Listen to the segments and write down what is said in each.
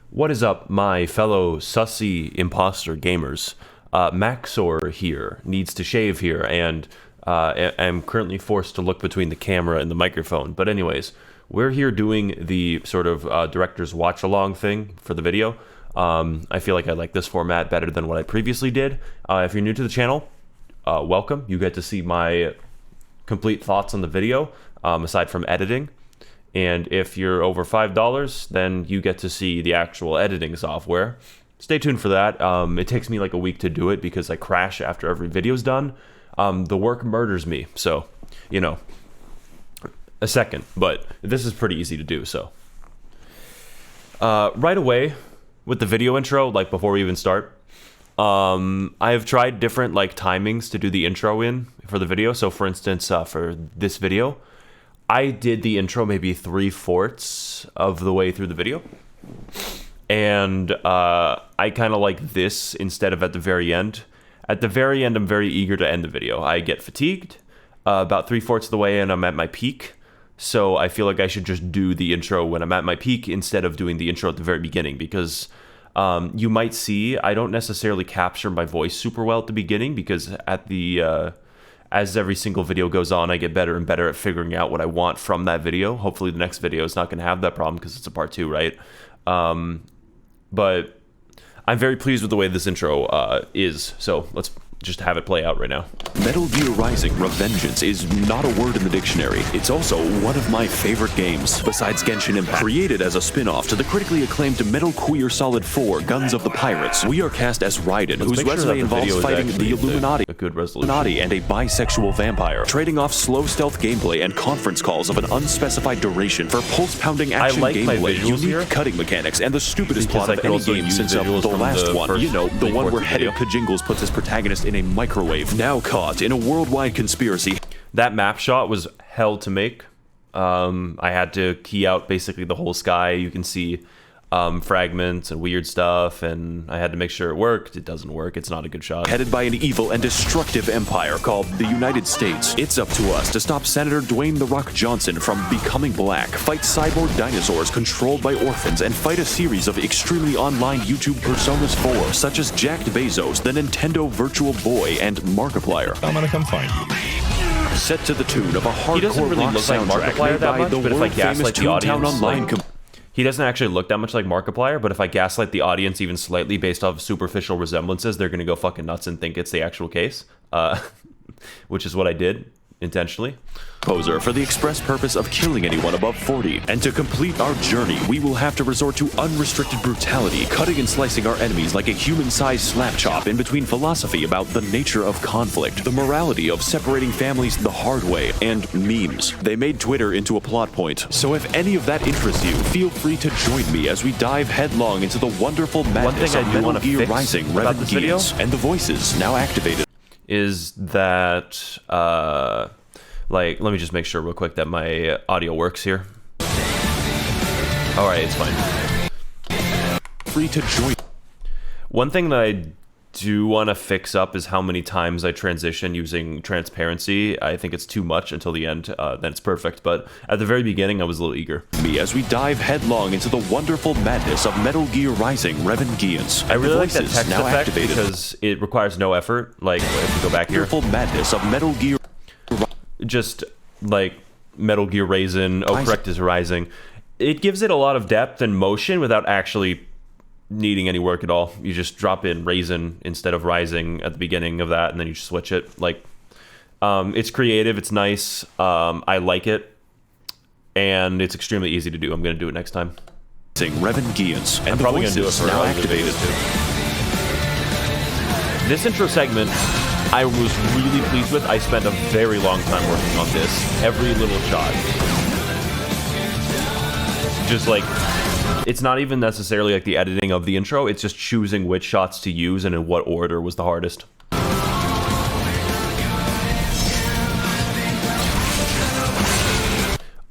What is up, my fellow sussy imposter gamers? Maxor here needs to shave here, and I'm currently forced to look between the camera and the microphone. But anyways, we're here doing the sort of director's watch-along thing for the video. I feel like I like this format better than what I previously did. If you're new to the channel, welcome. You get to see my complete thoughts on the video, aside from editing. And if you're over $5, then you get to see the actual editing software. Stay tuned for that. It takes me like a week to do it because I crash after every video's done. The work murders me, so, you know, a second. But this is pretty easy to do, so. Right away, with the video intro, like before we even start, I've tried different like timings to do the intro in for the video. So for instance, for this video, I did the intro maybe 3/4 of the way through the video. And I kind of like this instead of at the very end. At the very end, I'm very eager to end the video. I get fatigued. About 3/4 of the way in, I'm at my peak. So I feel like I should just do the intro when I'm at my peak instead of doing the intro at the very beginning. Because you might see I don't necessarily capture my voice super well at the beginning. Because at the as every single video goes on, I get better and better at figuring out what I want from that video. Hopefully the next video is not going to have that problem because it's a part 2, right? But I'm very pleased with the way this intro is. So let's just have it play out right now. Metal Gear Rising: Revengeance is not a word in the dictionary. It's also one of my favorite games, besides Genshin Impact. Created as a spin-off to the critically acclaimed Metal Gear Solid 4: Guns of the Pirates, we are cast as Raiden, whose resume involves fighting the Illuminati, a good resolution, and a bisexual vampire, trading off slow stealth gameplay and conference calls of an unspecified duration for pulse-pounding action gameplay, unique cutting mechanics, and the stupidest plot of any game since the last one. You know, the one where Headed Kajingles puts his protagonist in a microwave. Now caught in a worldwide conspiracy. That map shot was hell to make. I had to key out basically the whole sky. You can see fragments and weird stuff, and I had to make sure it worked. It doesn't work. It's not a good shot. Headed by an evil and destructive empire called the United States, it's up to us to stop Senator Dwayne "The Rock" Johnson from becoming black, fight cyborg dinosaurs controlled by orphans, and fight a series of extremely online YouTube personas 4, such as Jacked Bezos, the Nintendo Virtual Boy, and Markiplier. I'm gonna come find you. Set to the tune of a hardcore he doesn't really rock look like soundtrack Markiplier made that by much, the but if I world-famous gaslight the Toontown audience, Online he doesn't actually look that much like Markiplier, but if I gaslight the audience even slightly based off superficial resemblances, they're going to go fucking nuts and think it's the actual case, which is what I did intentionally. Poser for the express purpose of killing anyone above 40. And to complete our journey, we will have to resort to unrestricted brutality, cutting and slicing our enemies like a human-sized slap chop in between philosophy about the nature of conflict, the morality of separating families the hard way, and memes. They made Twitter into a plot point. So if any of that interests you, feel free to join me as we dive headlong into the wonderful madness of Metal Gear Rising: Revengeance, and the voices now activated. Is that, like, let me just make sure real quick that my audio works here. Alright, it's fine. Free to join. One thing that I do want to fix up is how many times I transition using transparency. I think it's too much until the end, then it's perfect. But at the very beginning, I was a little eager. Me as we dive headlong into the wonderful madness of Metal Gear Rising: Revengeance. I really like that text effect because it requires no effort. Like, if we go back here. Wonderful madness of Metal Gear. Just like Metal Gear Rising, oh, correct, is Rising. It gives it a lot of depth and motion without actually needing any work at all. You just drop in Raisin instead of Rising at the beginning of that, and then you just switch it. Like, it's creative, it's nice, I like it, and it's extremely easy to do. I'm gonna do it next time. Revengeance, and I'm probably gonna do it for now activated too. This intro segment, I was really pleased with. I spent a very long time working on this. Every little shot. Just like, it's not even necessarily like the editing of the intro, it's just choosing which shots to use and in what order was the hardest.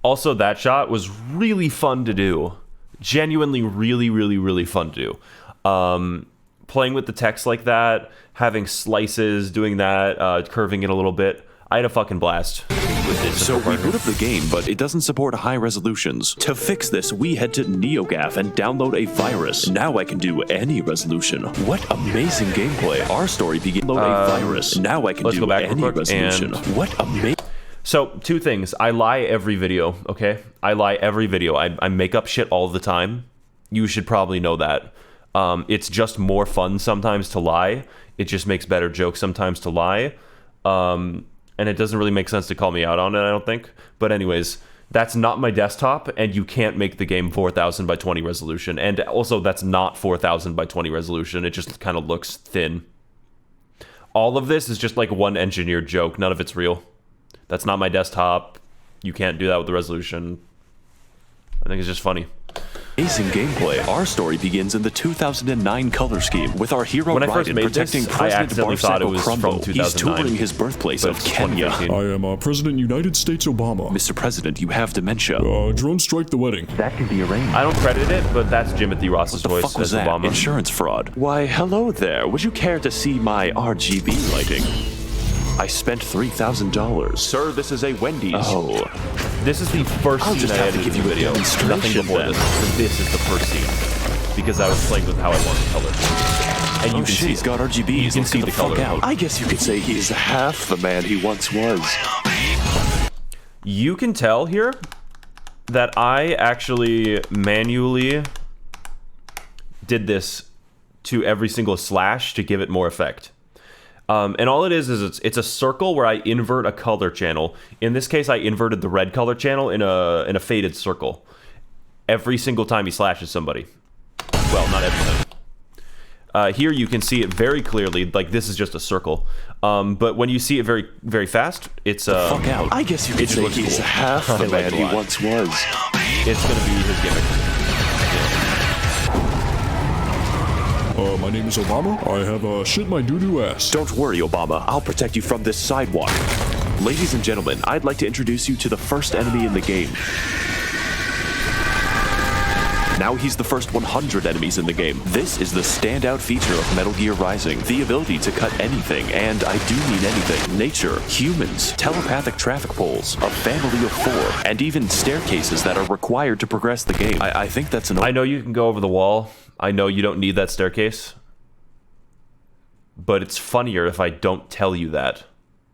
Also, that shot was really fun to do. Genuinely really fun to do. Playing with the text like that, having slices, doing that, curving it a little bit. I had a fucking blast. with this. So we boot up the game, but it doesn't support high resolutions. To fix this, we head to NeoGAF and download a virus. Now I can do any resolution. What amazing gameplay. Our story begins with a virus. Now I can do any resolution. What amazing... So, two things. I lie every video, okay? I lie every video. I make up shit all the time. You should probably know that. It's just more fun sometimes to lie. It just makes better jokes sometimes to lie. And it doesn't really make sense to call me out on it, I don't think. But anyways, that's not my desktop, and you can't make the game 4000 by 20 resolution. And also, that's not 4000 by 20 resolution. It just kind of looks thin. All of this is just like one engineered joke. None of it's real. That's not my desktop. You can't do that with the resolution. I think it's just funny. Amazing gameplay. Our story begins in the 2009 color scheme with our hero Raiden protecting President Barsaco Crumbo. He's touring his birthplace of Kenya. I am President United States Obama. Mr. President, you have dementia. Drone strike the wedding. That can be arranged. I don't credit it, but that's Jimothy Ross's voice as Obama. Insurance fraud. Why, hello there. Would you care to see my RGB lighting? I spent $3,000. Sir, this is a Wendy's. Oh. This is the first scene I had to give you a video. Nothing before then. this. This is the first scene. Because I was playing with how I want the color. And you can see he's got RGBs. You can see the color. Out. I guess you could say he's half the man he once was. You can tell here that I actually manually did this to every single slash to give it more effect. And all it is it's a circle where I invert a color channel. In this case, I inverted the red color channel in a faded circle. Every single time he slashes somebody. Well, not every time. Here you can see it very clearly, like this is just a circle. But when you see it very, very fast, it's fuck out. I guess you could say he's half the man he once was. It's gonna be his gimmick. My name is Obama. I have shit my doo-doo ass. Don't worry, Obama. I'll protect you from this sidewalk. Ladies and gentlemen, I'd like to introduce you to the first enemy in the game. Now he's the first 100 enemies in the game. This is the standout feature of Metal Gear Rising. The ability to cut anything, and I do mean anything. Nature, humans, telepathic traffic poles, a family of 4, and even staircases that are required to progress the game. I think that's an... I know you can go over the wall. I know you don't need that staircase. But it's funnier if I don't tell you that.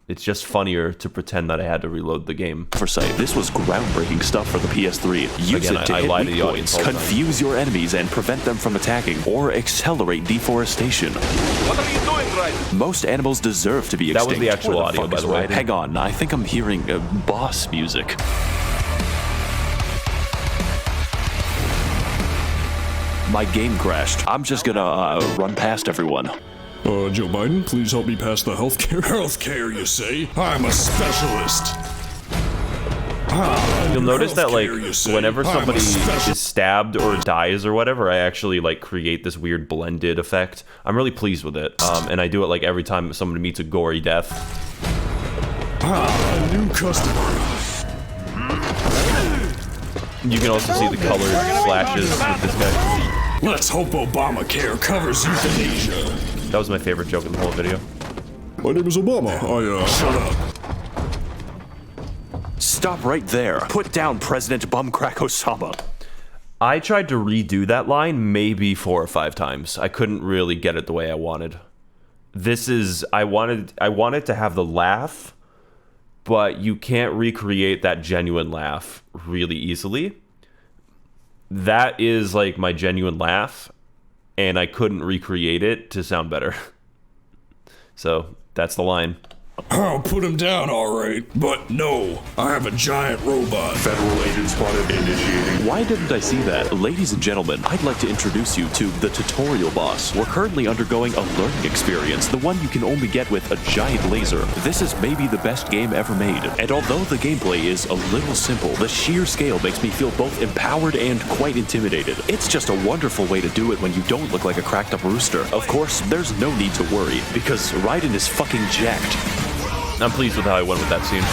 It's just funnier to pretend that I had to reload the game. Oversight. This was groundbreaking stuff for the PS3. Use it to hit weak points, confuse your enemies, and prevent them from attacking, or accelerate deforestation. What are you doing, Raiden? Most animals deserve to be extinct. That was the actual audio, by the way. Hang on, I think I'm hearing boss music. My game crashed. I'm just gonna run past everyone. Joe Biden, please help me pass the healthcare. Healthcare, you say? I'm a specialist. You'll notice that, like, whenever somebody is stabbed or dies or whatever, I actually, like, create this weird blended effect. I'm really pleased with it. And I do it, like, every time someone meets a gory death. A new customer. You can also see the colored flashes with this guy. Let's hope Obamacare covers euthanasia. That was my favorite joke in the whole video. My name is Obama. Shut up. Stop right there. Put down President Bumcrack Osama. I tried to redo that line maybe 4 or 5 times. I couldn't really get it the way I wanted. I wanted to have the laugh, but you can't recreate that genuine laugh really easily. That is like my genuine laugh, and I couldn't recreate it to sound better. So that's the line. I'll put him down, all right. But no, I have a giant robot. Federal agent spotted initiating. Why didn't I see that? Ladies and gentlemen, I'd like to introduce you to the tutorial boss. We're currently undergoing a learning experience, the one you can only get with a giant laser. This is maybe the best game ever made. And although the gameplay is a little simple, the sheer scale makes me feel both empowered and quite intimidated. It's just a wonderful way to do it when you don't look like a cracked up rooster. Of course, there's no need to worry, because Raiden is fucking jacked. I'm pleased with how I went with that scene,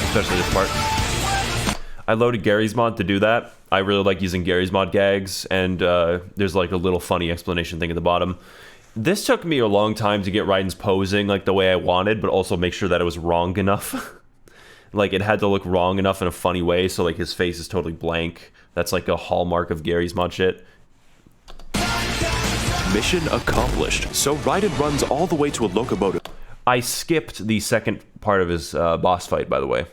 especially this part. I loaded Gary's mod to do that. I really like using Gary's mod gags, and there's like a little funny explanation thing at the bottom. This took me a long time to get Raiden's posing like the way I wanted, but also make sure that it was wrong enough. Like, it had to look wrong enough in a funny way, so like his face is totally blank. That's like a hallmark of Garry's Mod shit. Mission accomplished. So Raiden runs all the way to a locomotive. I skipped the second part of his boss fight, by the way.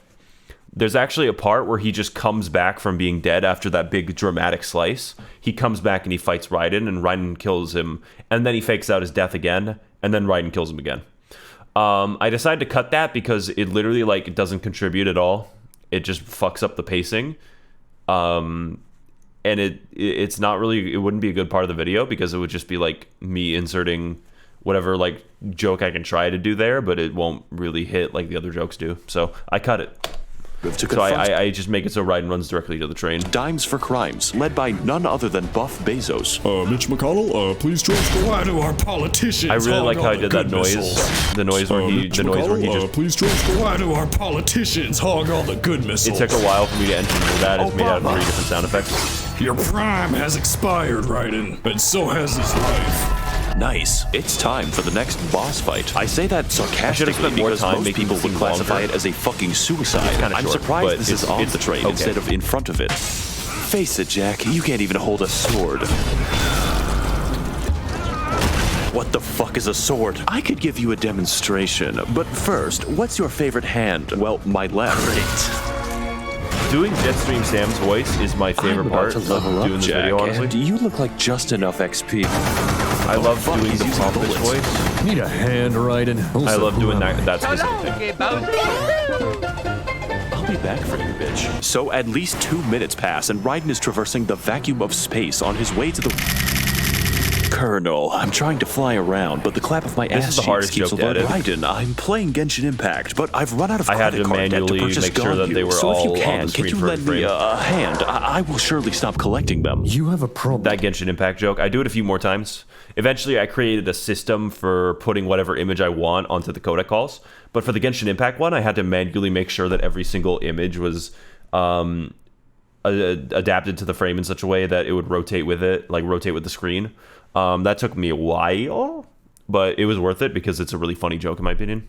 There's actually a part where he just comes back from being dead after that big dramatic slice. He comes back and he fights Raiden, and Raiden kills him, and then he fakes out his death again, and then Raiden kills him again. I decided to cut that because it literally, like, it doesn't contribute at all. It just fucks up the pacing. And it's not really, it wouldn't be a good part of the video because it would just be like me inserting whatever like joke I can try to do there, but it won't really hit like the other jokes do. So I cut it. So I just make it so Raiden runs directly to the train. Dimes for Crimes, led by none other than Buff Bezos. Mitch McConnell, please transfer. Why do our politicians? I really like how I did that noise. The noise where he, just. Please transfer. Why do our politicians hog all the good missiles? It took a while for me to engineer that. It's made out of 3 different sound effects. Your prime has expired, Raiden, and so has his life. Nice. It's time for the next boss fight. I say that sarcastically spent more because time most making people this would scene classify longer. it as a fucking suicide. kinda I'm short, surprised but this is on the train okay. instead of in front of it. Face it, Jack, you can't even hold a sword. What the fuck is a sword? I could give you a demonstration, but first, what's your favorite hand? Well, my left. Great. Doing Jetstream Sam's voice is my favorite part of doing this video, honestly. And you look like just enough XP. I love doing he's the using pompous bullets. voice. Need a hand, Raiden. I love doing that specific thing. I'll be back for you, bitch. So at least 2 minutes pass, and Raiden is traversing the vacuum of space on his way to the... Colonel, I'm trying to fly around, but the clap of my This ass is the cheeks hardest keeps joke to alerting edit. Raiden. I'm playing Genshin Impact, but I've run out of I had credit to card debt manually to purchase make sure that they were so if you all on can, the can screen you for lend every me frame. a hand? I will surely stop collecting them. You have a problem. That Genshin Impact joke, I do it a few more times. Eventually, I created a system for putting whatever image I want onto the codec calls. But for the Genshin Impact one, I had to manually make sure that every single image was adapted to the frame in such a way that it would rotate with it, like rotate with the screen. That took me a while, but it was worth it because it's a really funny joke in my opinion.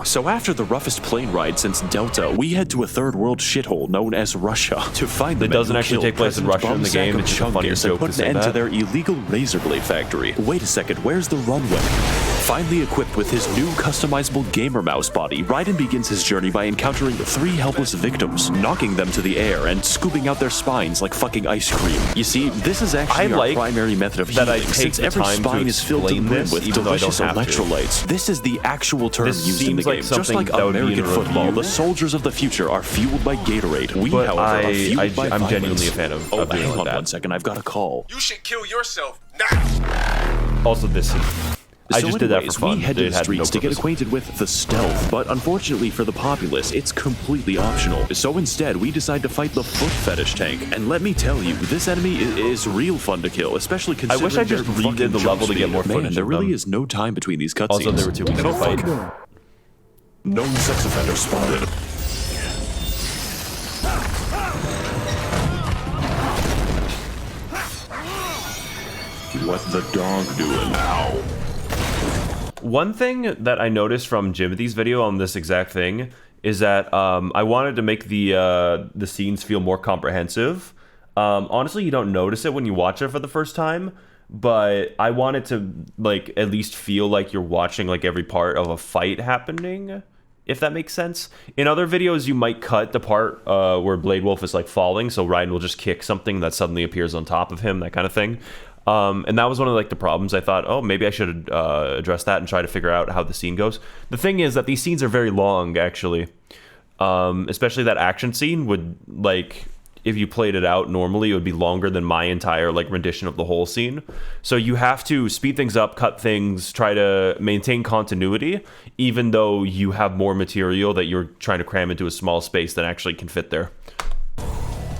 So after the roughest plane ride since Delta, we head to a third world shithole known as Russia to find the It men doesn't who actually killed take place in President Russia in the game. Bumsack It's just a of funnier Chungus joke and put to say an end to that. their illegal razor blade factory. Wait a second, where's the runway? Finally equipped with his new customizable gamer mouse body, Raiden begins his journey by encountering 3 helpless victims, knocking them to the air and scooping out their spines like fucking ice cream. You see, this is actually I our like primary method of that healing, I take since the every time to spine is filled to the explain brim this, with even though I delicious don't have to. electrolytes. This is the actual term This used in the seems like game. Just something like that would be in American a football, review. the soldiers of the future are fueled by Gatorade. We, But however, are fueled by I'm violence. genuinely a fan of Oh, doing hang like on that. 1 second, I've got a call. You should kill yourself now. Also, this scene. I So just did that anyways, for fun. we head to It the had no streets to get purpose. acquainted with the stealth, but unfortunately for the populace, it's completely optional. So instead, we decide to fight the foot fetish tank. And let me tell you, this enemy is real fun to kill, especially considering wish I just their redid fucking the jump level to get speed. more Man, footage there of really them. is no time between these cutscenes. Also, they were too weak to fight. Known sex offender spotted. What the dog doing now? One thing that I noticed from Jimothy's video on this exact thing is that I wanted to make the scenes feel more comprehensive. Honestly, you don't notice it when you watch it for the first time, but I wanted to like at least feel like you're watching like every part of a fight happening, if that makes sense. In other videos, you might cut the part where Blade Wolf is like falling, so Raiden will just kick something that suddenly appears on top of him, that kind of thing. And that was one of like the problems. I thought, oh, maybe I should address that and try to figure out how the scene goes. The thing is that these scenes are very long, actually. Especially that action scene would, like, if you played it out normally, it would be longer than my entire like rendition of the whole scene. So you have to speed things up, cut things, try to maintain continuity, even though you have more material that you're trying to cram into a small space that actually can fit there.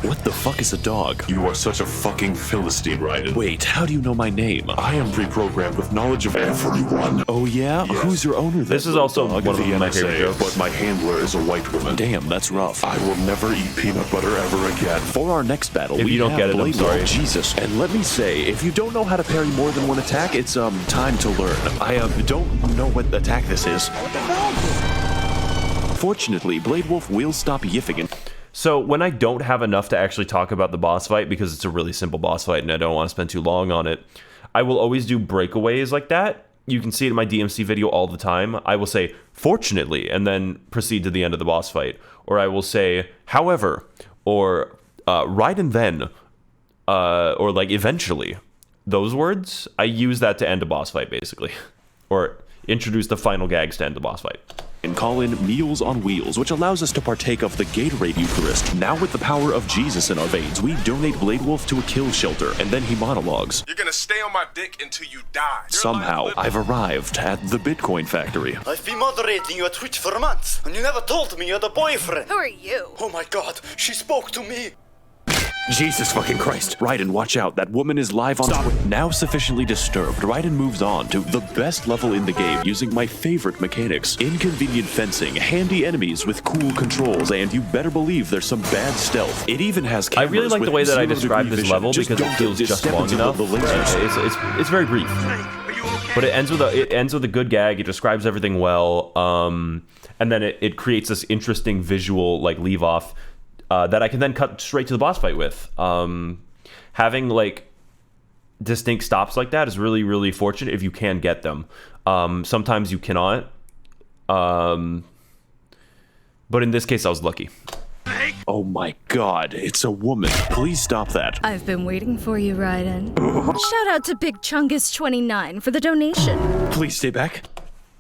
What the fuck is a dog? You are such a fucking Philistine, Raiden. Wait, how do you know my name? I am pre-programmed with knowledge of everyone. Oh yeah? Yes. Who's your owner then? This is also Dog one of of the my favorite NSA, jokes. but my handler is a white woman. Damn, that's rough. I will never eat peanut butter ever again. For our next battle, If we you don't have get it, I'm Blade Wolf. sorry. Jesus. And let me say, if you don't know how to parry more than one attack, it's time to learn. I don't know what attack this is. Fortunately, Blade Wolf will stop yiffing and So when I don't have enough to actually talk about the boss fight, because it's a really simple boss fight and I don't want to spend too long on it, I will always do breakaways like that. You can see it in my DMC video all the time. I will say, fortunately, and then proceed to the end of the boss fight. Or I will say, however, or right and then, or like eventually. Those words, I use that to end a boss fight, basically. Or introduce the final gags to end the boss fight. call in Meals on Wheels, which allows us to partake of the Gatorade Eucharist. Now with the power of Jesus in our veins, we donate Blade Wolf to a kill shelter, and then he monologues. You're gonna stay on my dick until you die. Somehow, I've arrived at the Bitcoin factory. I've been moderating you at Twitch for months, and you never told me you had a boyfriend. Who are you? Oh my god, she spoke to me. Jesus fucking Christ. Raiden, watch out. That woman is live on Twitch. Now sufficiently disturbed, Raiden moves on to the best level in the game using my favorite mechanics. Inconvenient fencing, handy enemies with cool controls, and you better believe there's some bad stealth. It even has cameras. I really like the way that I described this level because it feels just long enough. It's very brief. But it ends with a good gag. It describes everything well. And then it creates this interesting visual like leave off that I can then cut straight to the boss fight with. Having like distinct stops like that is really, really fortunate if you can get them. Sometimes you cannot. But in this case, I was lucky. Oh my god, it's a woman. Please stop that. I've been waiting for you, Raiden. Shout out to Big Chungus29 for the donation. Please stay back.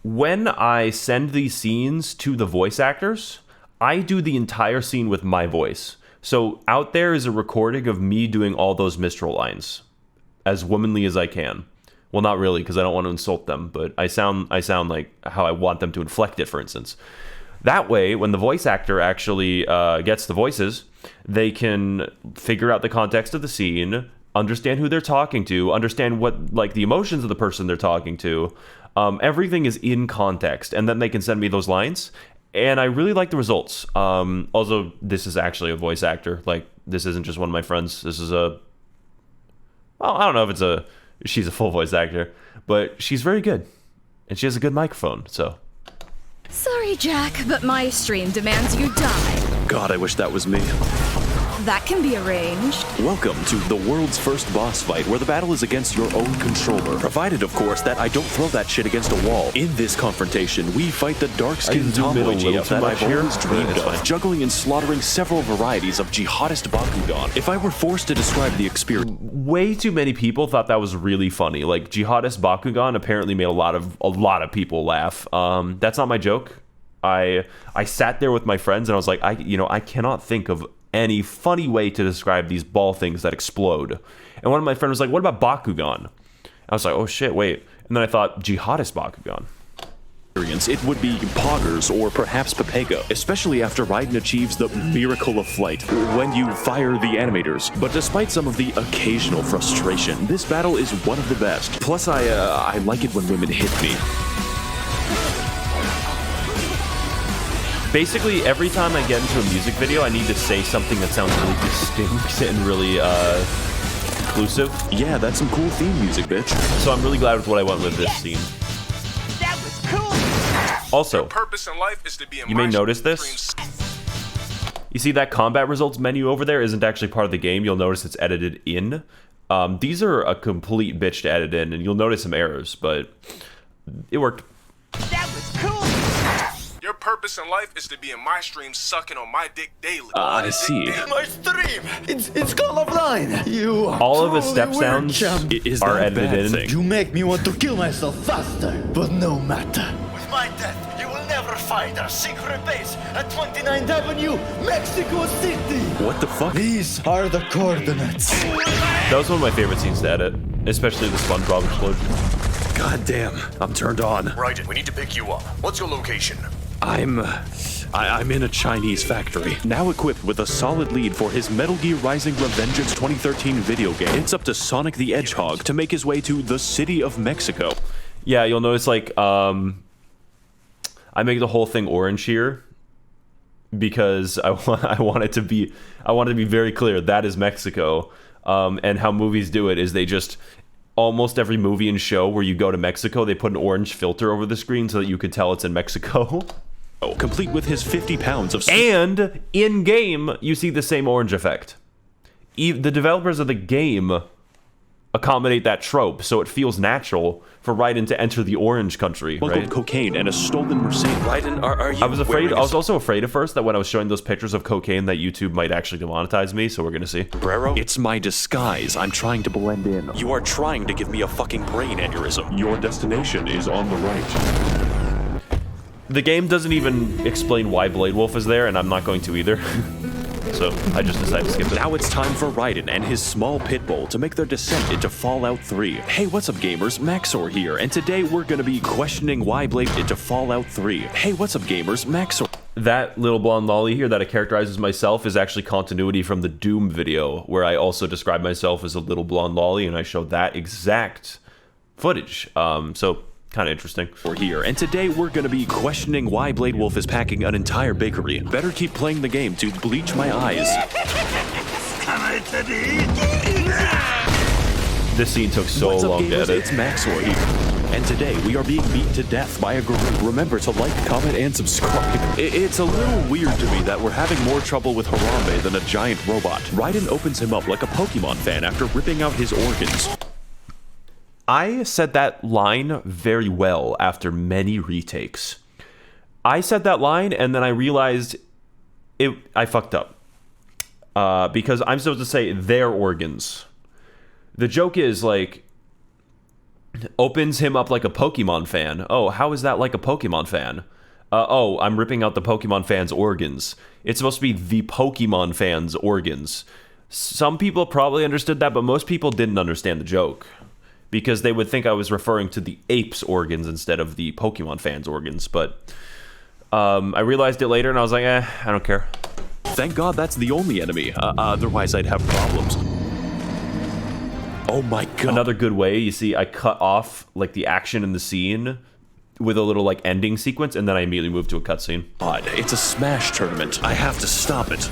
When I send these scenes to the voice actors, I do the entire scene with my voice. So out there is a recording of me doing all those Mistral lines as womanly as I can. Well, not really, because I don't want to insult them, but I sound like how I want them to inflect it, for instance. That way, when the voice actor actually gets the voices, they can figure out the context of the scene, understand who they're talking to, understand what like the emotions of the person they're talking to. Everything is in context, and then they can send me those lines. And I really like the results. Also, this is actually a voice actor. Like, this isn't just one of my friends. This is well, I don't know if she's a full voice actor, but she's very good. And she has a good microphone, so. Sorry, Jack, but my stream demands you die. God, I wish that was me. That can be arranged. Welcome to the world's first boss fight, where the battle is against your own controller. Provided, of course, that I don't throw that shit against a wall. In this confrontation, we fight the dark-skinned tomboy GF that I've always dreamed of, juggling and slaughtering several varieties of jihadist Bakugan. If I were forced to describe the experience... Way too many people thought that was really funny. Like, jihadist Bakugan apparently made a lot of people laugh. That's not my joke. I sat there with my friends and I was like, I cannot think of any funny way to describe these ball things that explode. And one of my friends was like, what about Bakugan? I was like, oh shit, wait. And then I thought, jihadist Bakugan. It would be Poggers or perhaps Pepega, especially after Raiden achieves the miracle of flight, when you fire the animators. But despite some of the occasional frustration, this battle is one of the best. Plus, I like it when women hit me. Basically, every time I get into a music video, I need to say something that sounds really distinct and really inclusive. Yeah, that's some cool theme music, bitch. So I'm really glad with what I went with this scene. That was cool. Also, Your purpose in life is to be in you may notice this. You see that combat results menu over there isn't actually part of the game. You'll notice it's edited in. These are a complete bitch to edit in, and you'll notice some errors, but it worked. That was cool. Your purpose in life is to be in my stream sucking on my dick daily. I see. My stream! It's Call of Line! You All of the truly step weird, sounds champ. Is are that a bad edited in. thing? You make me want to kill myself faster, but no matter. With my death, you will never find our secret base at 29th Avenue, Mexico City! What the fuck? These are the coordinates. That was one of my favorite scenes to edit, especially the SpongeBob explosion. God damn, I'm turned on. Raiden, we need to pick you up. What's your location? I'm in a Chinese factory. Now equipped with a solid lead for his Metal Gear Rising Revengeance 2013 video game, it's up to Sonic the Hedgehog to make his way to the city of Mexico. Yeah, you'll notice like I make the whole thing orange here because I want it to be very clear that is Mexico. And how movies do it is they just almost every movie and show where you go to Mexico, they put an orange filter over the screen so that you could tell it's in Mexico. complete with his 50 pounds of... And in-game, you see the same orange effect. The developers of the game accommodate that trope, so it feels natural for Raiden to enter the orange country, right? cocaine and a stolen Mercedes. Raiden, are you... I was also afraid at first that when I was showing those pictures of cocaine that YouTube might actually demonetize me, so we're gonna see. Brero? It's my disguise. I'm trying to blend in. You are trying to give me a fucking brain aneurysm. Your destination is on the right. The game doesn't even explain why Blade Wolf is there, and I'm not going to either. So I just decided to skip it. Now it's time for Raiden and his small pit bull to make their descent into Fallout 3. Hey, what's up gamers? Maxor here, and today we're gonna be questioning why Blade into Fallout 3. Hey, what's up gamers? Maxor. That little blonde lolly here that I characterized as myself is actually continuity from the Doom video, where I also described myself as a little blonde lolly, and I showed that exact footage. So kind of interesting. We're here, and today we're gonna be questioning why Blade Wolf is packing an entire bakery. Better keep playing the game to bleach my eyes. This scene took so What's up, long to gamers? edit. It's Maxor here. And today we are being beat to death by a gorilla. Remember to like, comment, and subscribe. It's a little weird to me that we're having more trouble with Harambe than a giant robot. Raiden opens him up like a Pokemon fan after ripping out his organs. I said that line very well after many retakes. I said that line and then I realized I fucked up. Because I'm supposed to say their organs. The joke is like, opens him up like a Pokemon fan. Oh, how is that like a Pokemon fan? Oh, I'm ripping out the Pokemon fan's organs. It's supposed to be the Pokemon fan's organs. Some people probably understood that, but most people didn't understand the joke. Because they would think I was referring to the ape's organs instead of the Pokemon fans' organs. But I realized it later and I was like, I don't care. Thank God that's the only enemy. Otherwise I'd have problems. Oh my god. Another good way, you see, I cut off like the action in the scene with a little like ending sequence, and then I immediately moved to a cutscene. God, it's a Smash tournament. I have to stop it.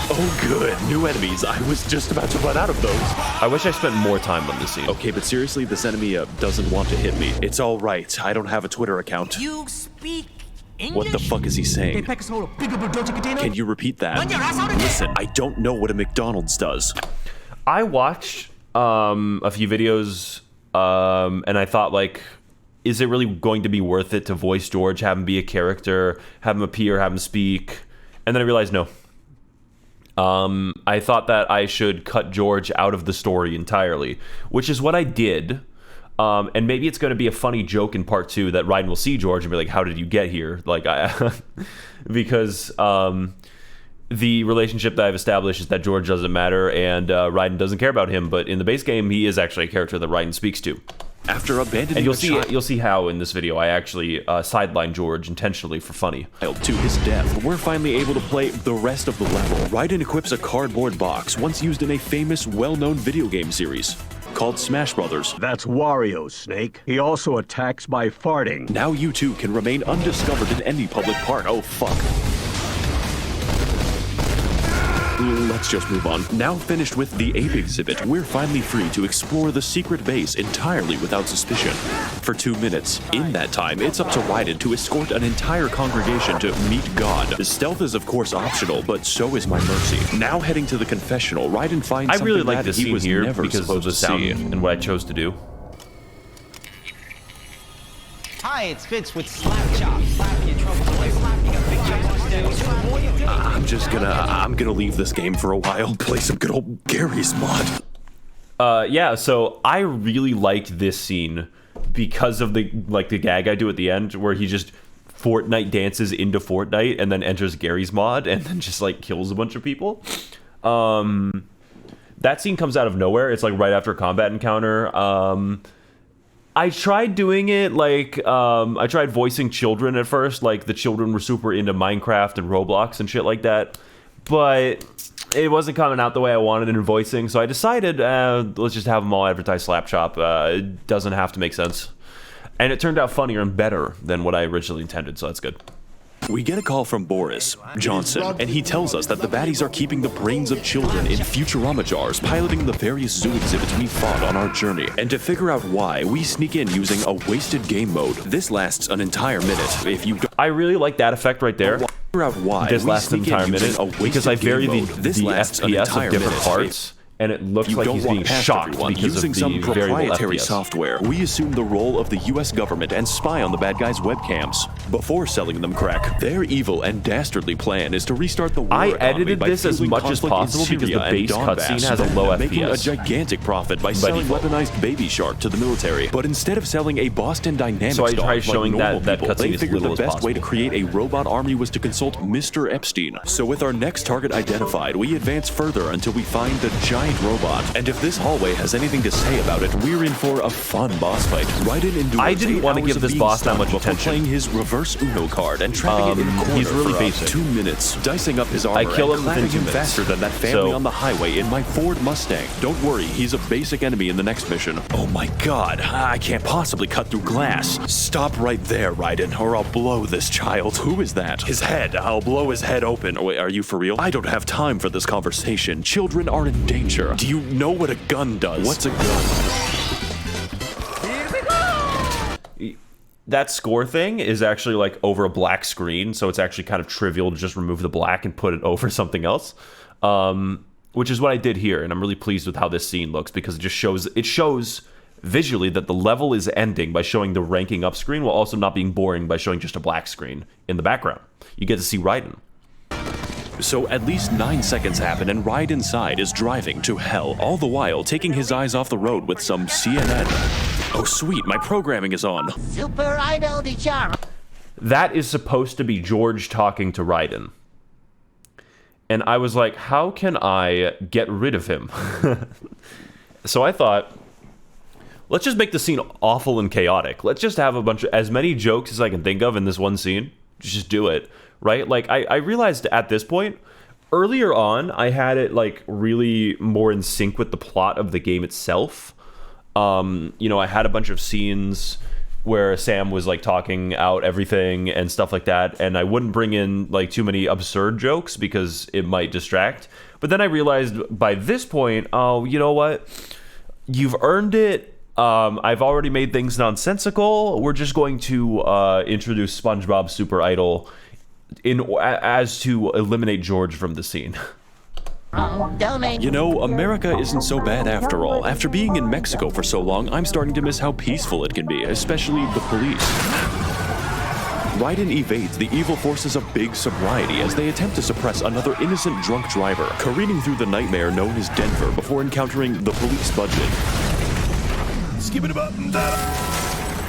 Oh good, new enemies. I was just about to run out of those. I wish I spent more time on this scene. Okay, but seriously, this enemy doesn't want to hit me. It's all right. I don't have a Twitter account. You speak English? What the fuck is he saying? Can you repeat that? Listen, I don't know what a McDonald's does. I watched a few videos and I thought like, is it really going to be worth it to voice George, have him be a character, have him appear, have him speak? And then I realized no. I thought that I should cut George out of the story entirely, which is what I did. And maybe it's going to be a funny joke in part 2 that Raiden will see George and be like, how did you get here? Like, because the relationship that I've established is that George doesn't matter and Raiden doesn't care about him. But in the base game, he is actually a character that Raiden speaks to. After abandoning and you'll see how in this video I actually sideline George intentionally for funny. To his death, we're finally able to play the rest of the level. Raiden equips a cardboard box once used in a famous, well-known video game series called Smash Brothers. That's Wario, Snake. He also attacks by farting. Now you too can remain undiscovered in any public park. Oh fuck. Let's just move on. Now finished with the ape exhibit, we're finally free to explore the secret base entirely without suspicion. For 2 minutes. In that time, it's up to Raiden to escort an entire congregation to meet God. Stealth is of course optional, but so is my mercy. Now heading to the confessional, Raiden finds I really something like that this he scene was here never because of supposed the to sound see. and what I chose to do. Hi, it's Vince with Slapchop. Slap your trouble boy. Slapping a big I'm gonna leave this game for a while, play some good old Gary's mod. Yeah, so I really liked this scene because of the gag I do at the end where he just Fortnite dances into Fortnite and then enters Gary's mod and then just like kills a bunch of people. That scene comes out of nowhere. It's like right after a combat encounter. I tried doing it like, I tried voicing children at first, like the children were super into Minecraft and Roblox and shit like that, but it wasn't coming out the way I wanted in voicing, so I decided, let's just have them all advertise Slapchop. It doesn't have to make sense. And it turned out funnier and better than what I originally intended, so that's good. We get a call from Boris Johnson, and he tells us that the baddies are keeping the brains of children in Futurama jars, piloting the various zoo exhibits we fought on our journey. And to figure out why, we sneak in using a wasted game mode. This lasts an entire minute. If you I really like that effect right there. figure out why, This we lasts an sneak in entire using minute a wasted because I vary game the mode. This lasts an FPS entire of different minute. parts, and it looks You like don't he's walk being past shocked everyone. because Using of some the variable proprietary FPS. software, we assume the role of the US government and spy on the bad guys' webcams. Before selling them crack, their evil and dastardly plan is to restart the war I economy edited by this as fueling much as conflict in possible because the Syria and base Donbass, cutscene has a low making a FPS. gigantic profit by selling default. weaponized Baby Shark to the military. But instead of selling a Boston Dynamics So I dog tried like showing normal that people, cutscene they as figured the little as best way to possible. create a robot army was to consult Mr. Epstein. So with our next target identified, we advance further until we find the giant robot. And if this hallway has anything to say about it, we're in for a fun boss fight. Raiden endures I didn't 8 want to hours give of this being boss that stunned much before attention. playing his reverse Uno card and trapping it in a corner he's really for basic. 2 minutes, dicing up his armor kill and him clapping within him 2 faster minutes. than that family So- on the highway in my Ford Mustang. Don't worry, he's a basic enemy in the next mission. Oh my god, I can't possibly cut through glass. Stop right there, Raiden, or I'll blow this child. Who is that? His head. I'll blow his head open. Wait, are you for real? I don't have time for this conversation. Children are in danger. Do you know what a gun does? What's a gun? That score thing is actually like over a black screen, so it's actually kind of trivial to just remove the black and put it over something else, which is what I did here, and I'm really pleased with how this scene looks because it shows visually that the level is ending by showing the ranking up screen while also not being boring by showing just a black screen in the background. You get to see Raiden. So at least 9 seconds happen and Ride Inside is driving to hell, all the while taking his eyes off the road with some CNN. Oh sweet, my programming is on. Super Idol de Charm. That is supposed to be George talking to Raiden. And I was like, how can I get rid of him? So I thought, let's just make the scene awful and chaotic. Let's just have as many jokes as I can think of in this one scene. Just do it, right? Like, I realized at this point, earlier on, I had it, like, really more in sync with the plot of the game itself. You know, I had a bunch of scenes where Sam was, like, talking out everything and stuff like that, and I wouldn't bring in, like, too many absurd jokes because it might distract. But then I realized by this point, oh, you know what? You've earned it. I've already made things nonsensical. We're just going to introduce SpongeBob Super Idol as to eliminate George from the scene. You know, America isn't so bad after all. After being in Mexico for so long, I'm starting to miss how peaceful it can be, especially the police. Raiden evades the evil forces of big sobriety as they attempt to suppress another innocent drunk driver, careening through the nightmare known as Denver before encountering the police budget.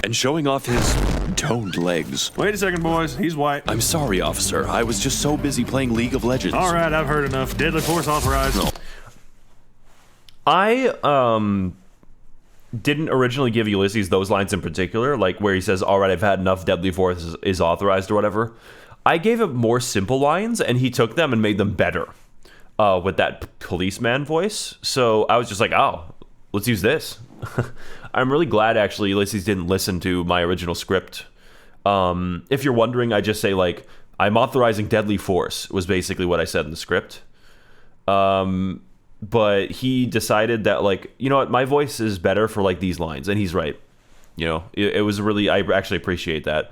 And showing off his toned legs. Wait a second, boys. He's white. I'm sorry, officer. I was just so busy playing League of Legends. All right, I've heard enough. Deadly force authorized. No. I didn't originally give Ulysses those lines in particular, like where he says, all right, I've had enough, deadly force is authorized or whatever. I gave him more simple lines, and he took them and made them better with that policeman voice. So I was just like, oh, let's use this. I'm really glad, actually, Ulysses didn't listen to my original script. If you're wondering, I just say, like, I'm authorizing deadly force was basically what I said in the script. But he decided that, like, you know what, my voice is better for, like, these lines. And he's right. You know, it was really, I actually appreciate that.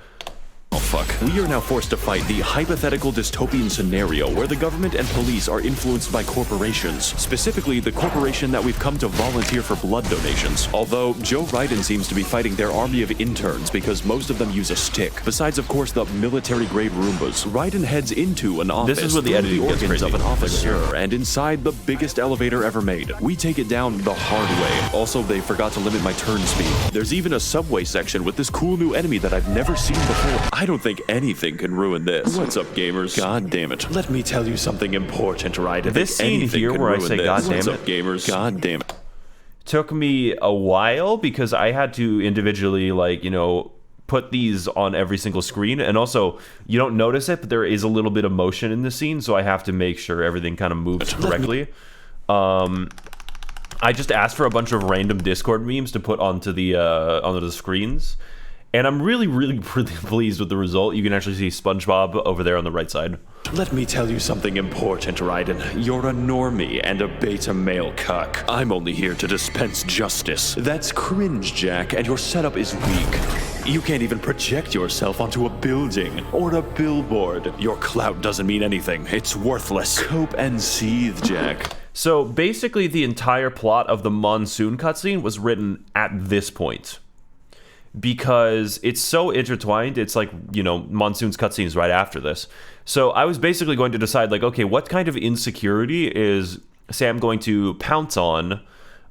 Oh, fuck. We are now forced to fight the hypothetical dystopian scenario where the government and police are influenced by corporations, specifically the corporation that we've come to volunteer for blood donations. Although Joe Raiden seems to be fighting their army of interns because most of them use a stick. Besides, of course, the military-grade Roombas. Raiden heads into an office. This is where the editing gets organs crazy. of an officer, and inside the biggest elevator ever made. We take it down the hard way. Also, they forgot to limit my turn speed. There's even a subway section with this cool new enemy that I've never seen before. I don't think anything can ruin this. What's up, gamers? God damn it. Let me tell you something important, Raiden. This scene here where I say, God damn What's it. up, gamers? God damn it. Took me a while because I had to individually, like, you know, put these on every single screen. And also, you don't notice it, but there is a little bit of motion in the scene, so I have to make sure everything kind of moves correctly. I just asked for a bunch of random Discord memes to put onto the screens. And I'm really, really, really pleased with the result. You can actually see SpongeBob over there on the right side. Let me tell you something important, Raiden. You're a normie and a beta male cuck. I'm only here to dispense justice. That's cringe, Jack, and your setup is weak. You can't even project yourself onto a building or a billboard. Your clout doesn't mean anything. It's worthless. Cope and seethe, Jack. So basically the entire plot of the Monsoon cutscene was written at this point. Because it's so intertwined, it's like, you know, Monsoon's cutscene is right after this. So I was basically going to decide, like, okay, what kind of insecurity is Sam going to pounce on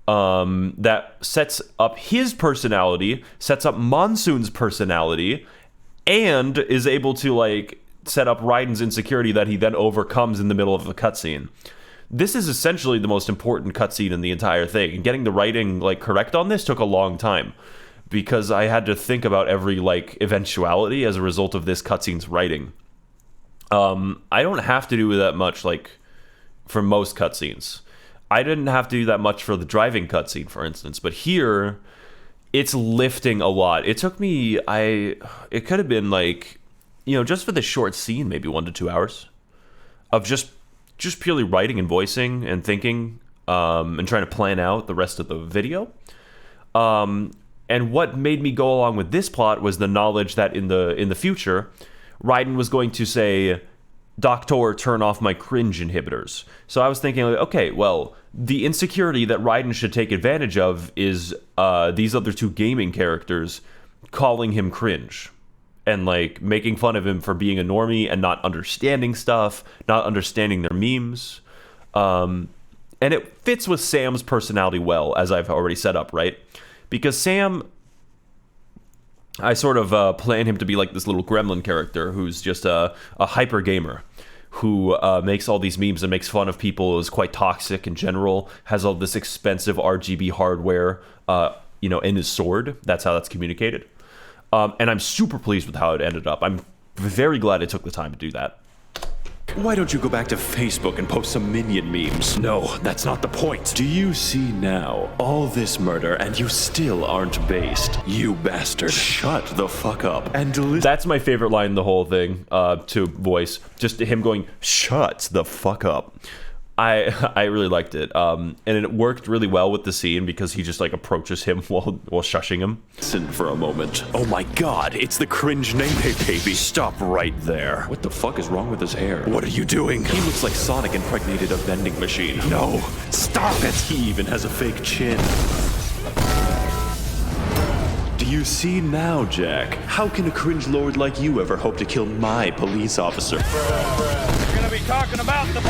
that sets up his personality, sets up Monsoon's personality, and is able to, like, set up Raiden's insecurity that he then overcomes in the middle of the cutscene. This is essentially the most important cutscene in the entire thing. And getting the writing, like, correct on this took a long time. Because I had to think about every, like, eventuality as a result of this cutscene's writing. I don't have to do that much, like, for most cutscenes. I didn't have to do that much for the driving cutscene, for instance. But here, it's lifting a lot. It took me, it could have been, like, you know, just for this short scene, maybe 1 to 2 hours. Of just purely writing and voicing and thinking, and trying to plan out the rest of the video. And what made me go along with this plot was the knowledge that in the future, Raiden was going to say, "Doctor, turn off my cringe inhibitors." So I was thinking, like, okay, well, the insecurity that Raiden should take advantage of is these other two gaming characters calling him cringe. And, like, making fun of him for being a normie and not understanding stuff, not understanding their memes. And it fits with Sam's personality well, as I've already set up, right? Because Sam, I sort of plan him to be like this little gremlin character who's just a hyper gamer who makes all these memes and makes fun of people, is quite toxic in general, has all this expensive RGB hardware, you know, in his sword. That's how that's communicated. And I'm super pleased with how it ended up. I'm very glad I took the time to do that. Why don't you go back to Facebook and post some minion memes? No, that's not the point. Do you see now? All this murder and you still aren't based. You bastard. Shut the fuck up and listen. That's my favorite line in the whole thing, to voice. Just him going, "Shut the fuck up." I really liked it. And it worked really well with the scene because he just, like, approaches him while shushing him. Listen for a moment. Oh my god, it's the cringe Nene baby. Stop right there. What the fuck is wrong with his hair? What are you doing? He looks like Sonic impregnated a vending machine. No, stop it. He even has a fake chin. Do you see now, Jack? How can a cringe lord like you ever hope to kill my police officer? We're gonna be talking about the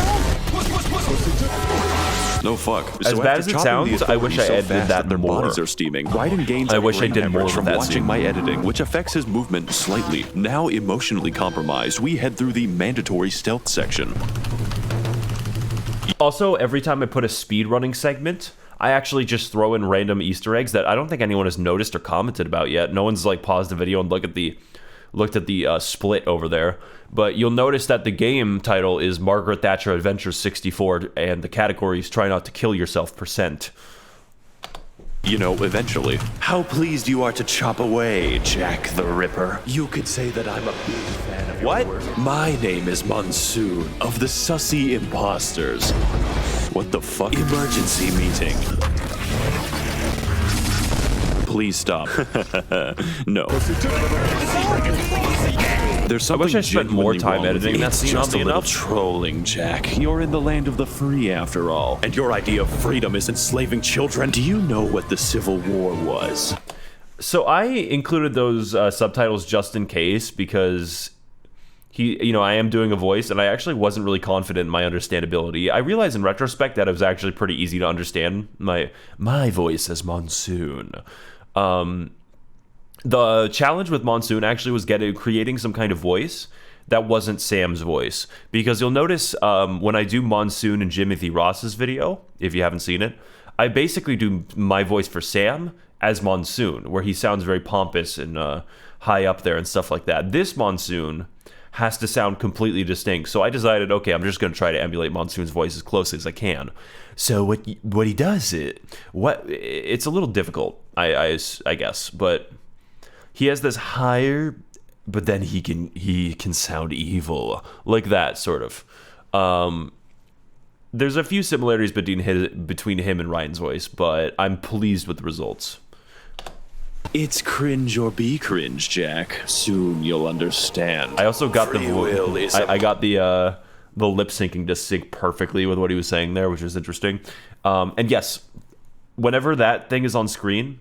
No fuck. As bad as it sounds, I wish I edited that their more. bodies are steaming. Raiden gains I wish I did more from with that watching scene. my editing, which affects his movement slightly. Now emotionally compromised, we head through the mandatory stealth section. Also, every time I put a speedrunning segment, I actually just throw in random Easter eggs that I don't think anyone has noticed or commented about yet. No one's, like, paused the video and looked at the split over there. But you'll notice that the game title is Margaret Thatcher Adventures 64, and the category is Try Not to Kill Yourself %. You know, eventually. How pleased you are to chop away, Jack the Ripper. You could say that I'm a big fan of your work. My name is Monsoon, of the Sussy Imposters. What the fuck? Emergency meeting. Please stop. No. There's something I wish I spent more genuinely time wrong with editing you. that It's scene, just a oddly little enough. trolling, Jack. You're in the land of the free after all. And your idea of freedom is enslaving children. Do you know what the Civil War was? So I included those subtitles just in case because I am doing a voice and I actually wasn't really confident in my understandability. I realized in retrospect that it was actually pretty easy to understand my voice as Monsoon. The challenge with Monsoon actually was creating some kind of voice that wasn't Sam's voice. Because you'll notice when I do Monsoon and Jimothy Ross's video, if you haven't seen it, I basically do my voice for Sam as Monsoon, where he sounds very pompous and high up there and stuff like that. This Monsoon has to sound completely distinct. So I decided, okay, I'm just going to try to emulate Monsoon's voice as closely as I can. So what he does, it's a little difficult, I guess, but He has this higher, but then he can sound evil, like that sort of. There's a few similarities between him and Ryan's voice, but I'm pleased with the results. It's cringe or be cringe, Jack. Soon you'll understand. I also got Free will is I got the lip syncing to sync perfectly with what he was saying there, which is interesting. And yes, whenever that thing is on screen,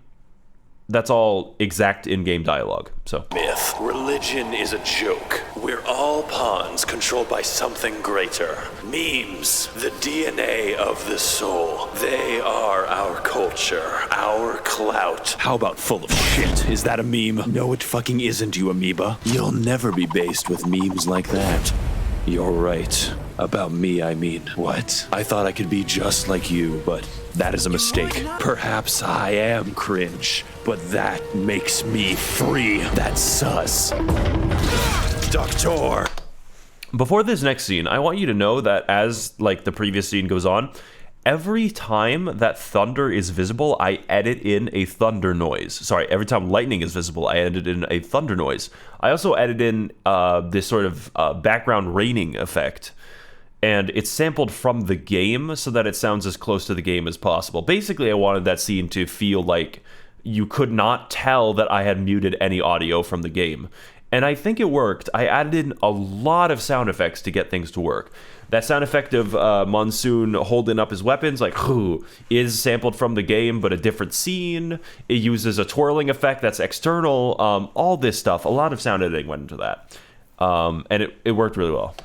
that's all exact in-game dialogue. So myth. Religion is a joke. We're all pawns controlled by something greater. Memes, the DNA of the soul. They are our culture, our clout. How about full of shit? Is that a meme? No, it fucking isn't, you amoeba. You'll never be based with memes like that. You're right. About me, I mean. What? I thought I could be just like you, but that is a mistake. Perhaps I am cringe, but that makes me free. That's sus. Doctor! Before this next scene, I want you to know that as like the previous scene goes on, every time that thunder is visible, I edit in a thunder noise. Sorry, every time lightning is visible, I edit in a thunder noise. I also edit in this sort of background raining effect. And it's sampled from the game so that it sounds as close to the game as possible. Basically, I wanted that scene to feel like you could not tell that I had muted any audio from the game. And I think it worked. I added in a lot of sound effects to get things to work. That sound effect of Monsoon holding up his weapons, like, is sampled from the game, but a different scene. It uses a twirling effect that's external. All this stuff. A lot of sound editing went into that. And it worked really well.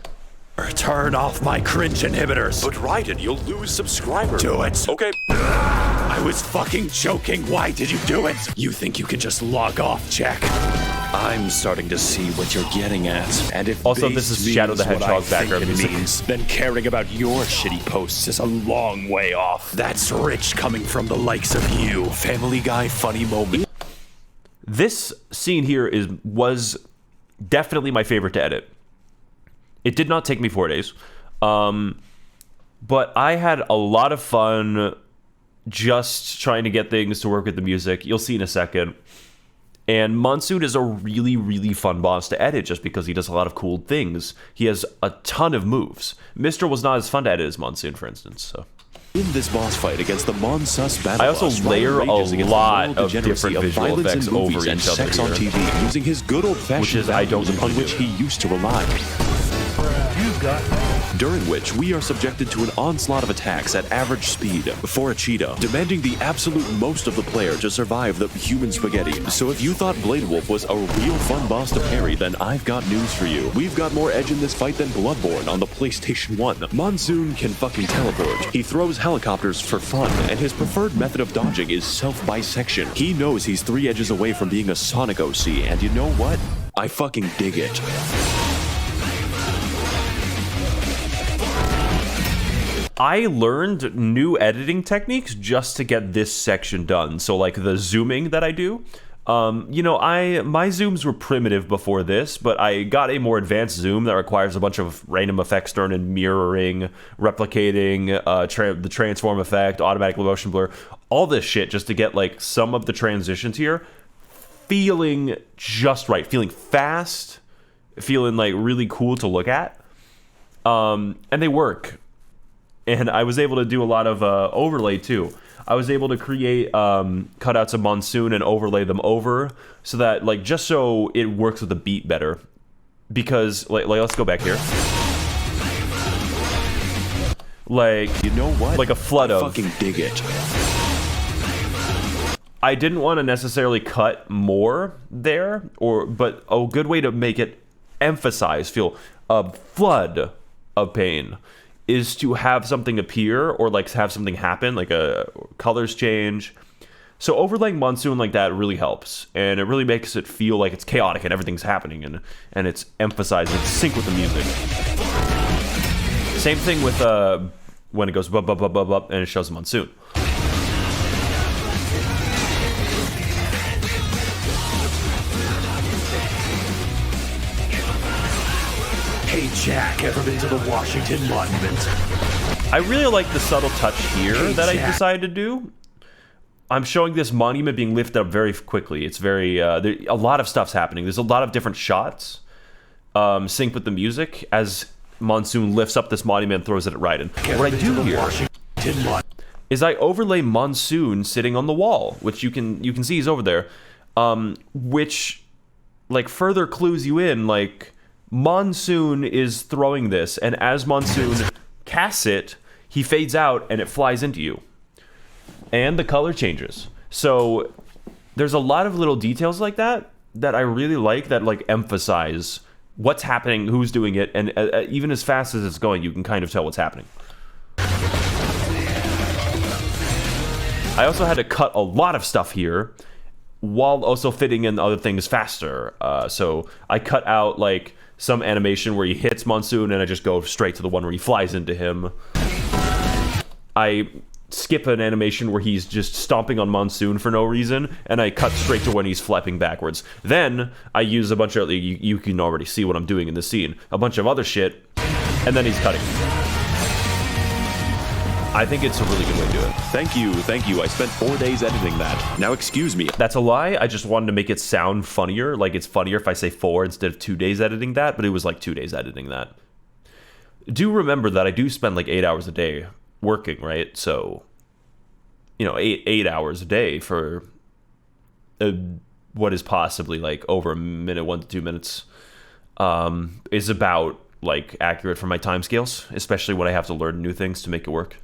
Turn off my cringe inhibitors. But Raiden, you'll lose subscribers. Do it. Okay. I was fucking joking. Why did you do it? You think you can just log off, Jack? I'm starting to see what you're getting at. And if also this is Shadow the Hedgehog background music, then caring about your shitty posts is a long way off. That's rich coming from the likes of you. Family Guy funny moment. This scene here was definitely my favorite to edit. It did not take me 4 days, but I had a lot of fun just trying to get things to work with the music. You'll see in a second. And Monsoon is a really, really fun boss to edit just because he does a lot of cool things. He has a ton of moves. Mr. was not as fun to edit as Monsoon, for instance. So. In this boss fight against the Monsus battle, I also layer a lot of different visual effects over each other here, on TV, using his good old-fashioned upon which he used to rely. During which we are subjected to an onslaught of attacks at average speed for a cheetah, demanding the absolute most of the player to survive the human spaghetti. So if you thought Blade Wolf was a real fun boss to parry, then I've got news for you. We've got more edge in this fight than Bloodborne on the PlayStation 1. Monsoon can fucking teleport. He throws helicopters for fun, and his preferred method of dodging is self-bisection. He knows he's 3 edges away from being a Sonic OC, and you know what? I fucking dig it. I learned new editing techniques just to get this section done. So like the zooming that I do, you know, my zooms were primitive before this, but I got a more advanced zoom that requires a bunch of random effects thrown in, mirroring, replicating, the transform effect, automatic motion blur, all this shit just to get like some of the transitions here feeling just right, feeling fast, feeling like really cool to look at, and they work. And I was able to do a lot of overlay too. I was able to create cutouts of Monsoon and overlay them over so that, like, just so it works with the beat better. Because, like let's go back here. Like, you know what? Like a flood of. Fucking dig it. I didn't want to necessarily cut more there, but a good way to make it emphasize, feel a flood of pain, is to have something appear or like have something happen, like a colors change. So overlaying Monsoon like that really helps, and it really makes it feel like it's chaotic and everything's happening, and it's emphasized, it's sync with the music. Same thing with when it goes bub bub bub bub bub and it shows Monsoon. Hey Jack, ever been to the Washington Monument? I really like the subtle touch here that I decided to do. I'm showing this monument being lifted up very quickly. It's very a lot of stuff's happening. There's a lot of different shots sync with the music as Monsoon lifts up this monument and throws it at Raiden. What I do here is I overlay Monsoon sitting on the wall, which you can see he's over there, which like further clues you in, like Monsoon is throwing this, and as Monsoon casts it, he fades out and it flies into you. And the color changes. So there's a lot of little details like that that I really like, that like emphasize what's happening, who's doing it, and even as fast as it's going, you can kind of tell what's happening. I also had to cut a lot of stuff here while also fitting in other things faster. So I cut out like some animation where he hits Monsoon and I just go straight to the one where he flies into him. I skip an animation where he's just stomping on Monsoon for no reason, and I cut straight to when he's flapping backwards. Then I use a bunch of, you can already see what I'm doing in this scene, a bunch of other shit, and then he's cutting. I think it's a really good way to do it. Thank you. I spent 4 days editing that. Now excuse me. That's a lie. I just wanted to make it sound funnier. Like, it's funnier if I say 4 instead of 2 days editing that, but it was like 2 days editing that. Do remember that I do spend like 8 hours a day working, right? So, you know, 8 hours a day for what is possibly like over a minute, 1 to 2 minutes, is about like accurate for my timescales, especially when I have to learn new things to make it work.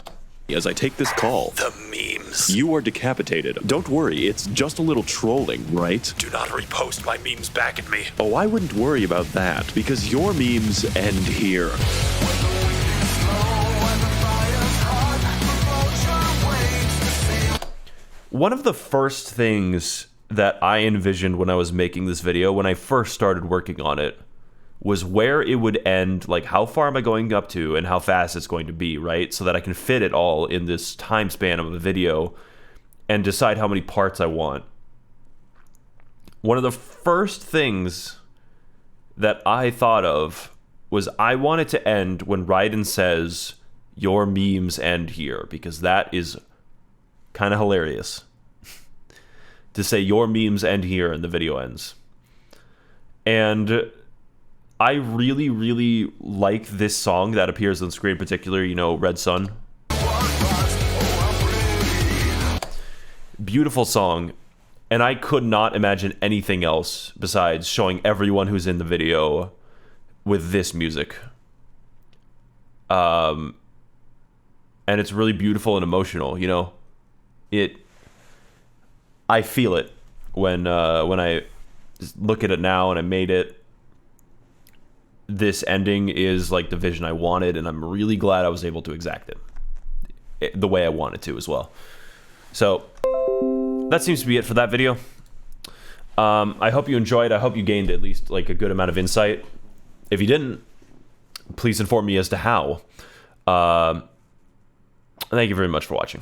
As I take this call, The memes. you are decapitated. Don't worry, it's just a little trolling, right? Do not repost my memes back at me. Oh, I wouldn't worry about that, because your memes end here. One of the first things that I envisioned when I was making this video, when I first started working on it, was where it would end, like how far am I going up to and how fast it's going to be, right? So that I can fit it all in this time span of a video and decide how many parts I want. One of the first things that I thought of was I want it to end when Raiden says, "Your memes end here," because that is kind of hilarious. To say "your memes end here" and the video ends. And I really, really like this song that appears on screen in particular, you know, Red Sun. Beautiful song. And I could not imagine anything else besides showing everyone who's in the video with this music. And it's really beautiful and emotional, you know? I feel it when I look at it now and I made it. This ending is like the vision I wanted, and I'm really glad I was able to exact it the way I wanted to as well. So that seems to be it for that video. I hope you enjoyed. I hope you gained at least like a good amount of insight. If you didn't, please inform me as to how. Thank you very much for watching.